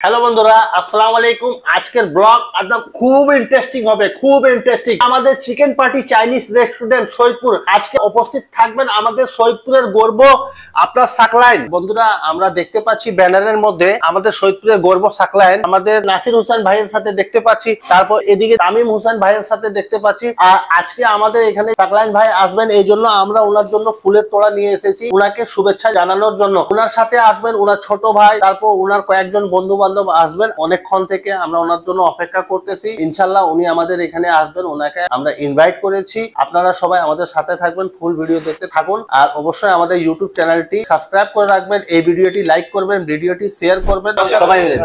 Hello বন্ধুরা, আসসালামু আলাইকুম। আজকের ব্লগ একদম খুব ইন্টারেস্টিং হবে, খুব ইন্টারেস্টিং। আমাদের chicken party Chinese restaurant Saidpur আজকে উপস্থিত থাকবেন আমাদের সৈয়দপুরের গর্ব আপনার সাকলাইন। বন্ধুরা, আমরা দেখতে পাচ্ছি ব্যানারের মধ্যে আমাদের সৈয়দপুরের গর্ব সাকলাইন, আমাদের নাসির হোসেন ভাইয়ের সাথে দেখতে পাচ্ছি, তারপর এদিকে তামিম হোসেন ভাইয়ের সাথে দেখতে পাচ্ছি। আর আজকে আমাদের এখানে সাকলাইন ভাই আসবেন, এই জন্য আমরা ওনার জন্য ফুলের তোড়া নিয়ে এসেছি, ওনাকে শুভেচ্ছা জানানোর জন্য। ওনার সাথে আসবেন ওনার ছোট ভাই, তারপর ওনার কয়েকজন বন্ধু বান্ধব আসবেন। অনেকক্ষণ থেকে আমরা ওনার জন্য অপেক্ষা করতেছি। ইনশাল্লাহ উনি আমাদের এখানে আসবেন, ওনাকে আমরা ইনভাইট করেছি। আপনারা সবাই আমাদের সাথে থাকবেন, ফুল ভিডিও দেখতে থাকুন। আর অবশ্যই আমাদের ইউটিউব চ্যানেলটি সাবস্ক্রাইব করে রাখবেন, এই ভিডিওটি লাইক করবেন, ভিডিওটি শেয়ার করবেন। সবাই মিলে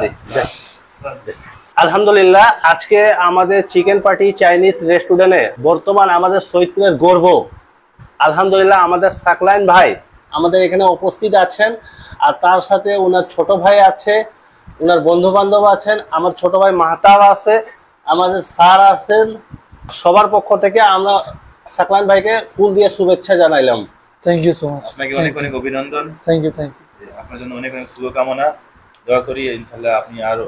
আলহামদুলিল্লাহ, আজকে আমাদের চিকেন পার্টি চাইনিজ রেস্টুরেন্টে বর্তমান আমাদের সৈয়দপুরের গর্ব আলহামদুলিল্লাহ আমাদের সাকলাইন ভাই আমাদের এখানে উপস্থিত আছেন। আর তার সাথে ওনার ছোট ভাই আছে, ওনার বন্ধু বান্ধব আছেন, আমার ছোট ভাই মাহতাব আছে, আমাদের স্যার আছেন। সবার পক্ষ থেকে আমরা সাকলাইন ভাইকে ফুল দিয়ে শুভেচ্ছা জানাইলাম। Thank you so much. আপনাকে অনেক অনেক অভিনন্দন। Thank you. আপনার জন্য অনেক অনেক শুভকামনা। দোয়া করি ইনশাআল্লাহ আপনি আরো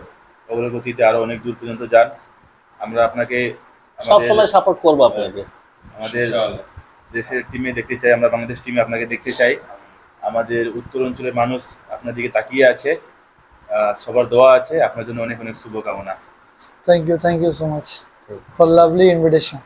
অগ্রগতিতে আরো অনেক দূর পর্যন্ত যান। আমরা আপনাকে সব সময় সাপোর্ট করব আপনাকে। আমাদের দেশের টিমে দেখতে চাই, আমরা বাংলাদেশ টিমে আপনাকে দেখতে চাই। আমাদের উত্তর অঞ্চলের মানুষ আপনার দিকে তাকিয়ে আছে, সবার দোয়া আছে। আপনার জন্য অনেক অনেক শুভকামনা। Thank you so much for lovely invitation.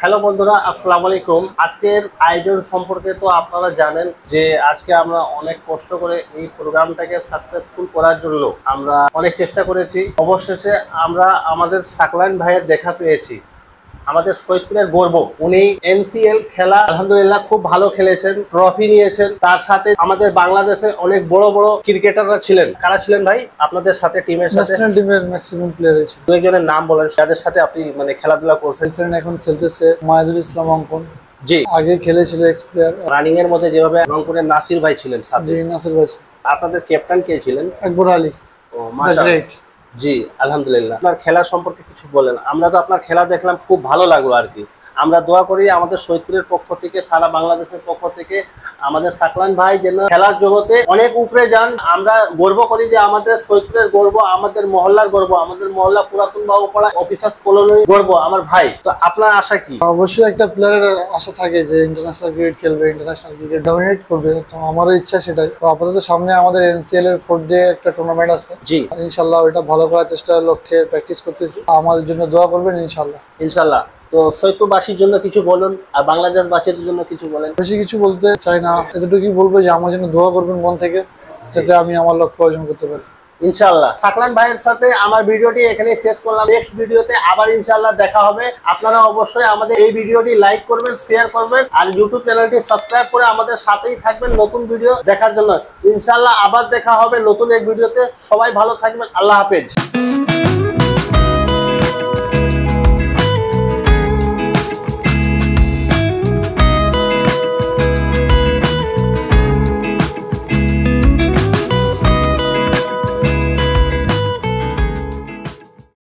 Hello বন্ধুরা, আসসালামু আলাইকুম। আজকের আয়োজন সম্পর্কে তো আপনারা জানেন যে আজকে আমরা অনেক কষ্ট করে এই প্রোগ্রামটাকে সাকসেসফুল করার জন্য আমরা অনেক চেষ্টা করেছি। অবশেষে আমরা আমাদের সাকলাইন ভাইয়ের দেখা পেয়েছি, আমাদের সৈয়দপুরের গর্ব। উনি এনসিএল খেলা আলহামদুলিল্লাহ খুব ভালো খেলেছেন, ট্রফি নিয়েছেন। তার সাথে আমাদের বাংলাদেশে অনেক বড় বড় ক্রিকেটাররা ছিলেন। কারা ছিলেন ভাই আপনাদের সাথে টিমের সাথে? ন্যাশনাল টিমের ম্যাক্সিমাম প্লেয়ার আছে। দুইজনের নাম বলেন, যাদের সাথে আপনি মানে খেলাধুলা করছেন। এখন খেলতেছে মাহিদুল ইসলাম অঙ্কন, জি আগে খেলেছিল এক্স প্লেয়ার। রানিং এর মধ্যে যেভাবে রংপুরের নাসির ভাই ছিলেন সাথে। জি নাসির ভাই। আপনাদের ক্যাপ্টেন কে ছিলেন? আকবর আলী। ও মাশাআল্লাহ। জি আলহামদুলিল্লাহ। আপনার খেলা সম্পর্কে কিছু বলেন। আমরা তো আপনার খেলা দেখলাম, খুব ভালো লাগলো আর কি। আমরা দোয়া করি আমাদের সৈয়দপুরের পক্ষ থেকে, সারা বাংলাদেশের পক্ষ থেকে আমাদের সাকলাইন ভাই যেন খেলার জগতে অনেক উপরে যান। আমরা গর্ব করি যে আমাদের সৈয়দপুরের গর্ব, আমাদের মহল্লার গর্ব, আমাদের মহল্লা পুরাতন বাবুপাড়া অফিসার্স কলোনির গর্ব আমার ভাই। তো আপনার আশা কি? অবশ্যই একটা প্লেয়ারের আশা থাকে যে ইন্টারন্যাশনাল ক্রিকেট খেলবে, ইন্টারন্যাশনাল ক্রিকেট ডমিনেট করবে। তো আমারও ইচ্ছা সেটাই। তো আপাতত সামনে আমাদের এনসিএল এর 4th ডে একটা টুর্নামেন্ট আছে। জি ইনশাআল্লাহ ওটা ভালো করার চেষ্টার লক্ষ্যে প্র্যাকটিস করতেছি। আমাদের জন্য দোয়া করবেন ইনশাআল্লাহ। ইনশাআল্লাহ। তো সৈয়দপুরবাসীর জন্য কিছু বলুন, আর বাংলাদেশবাসীর জন্য কিছু বলেন। বেশি কিছু বলতে চাই না, এতটুকুই বলবো যে আমার জন্য দোয়া করবেন মন থেকে, যাতে আমি আমার লক্ষ্য অর্জন করতে পারি ইনশাআল্লাহ। সাকলাইন ভাইয়ের সাথে আমার ভিডিওটি এখানে শেষ করলাম। নেক্সট ভিডিওতে আবার ইনশাআল্লাহ দেখা হবে। আপনারা অবশ্যই আমাদের এই ভিডিওটি লাইক করবেন, শেয়ার করবেন, আর ইউটিউব চ্যানেলটি সাবস্ক্রাইব করে আমাদের সাথেই থাকবেন নতুন ভিডিও দেখার জন্য। ইনশাআল্লাহ আবার দেখা হবে নতুন এক ভিডিওতে। সবাই ভালো থাকবেন। আল্লাহ হাফেজ।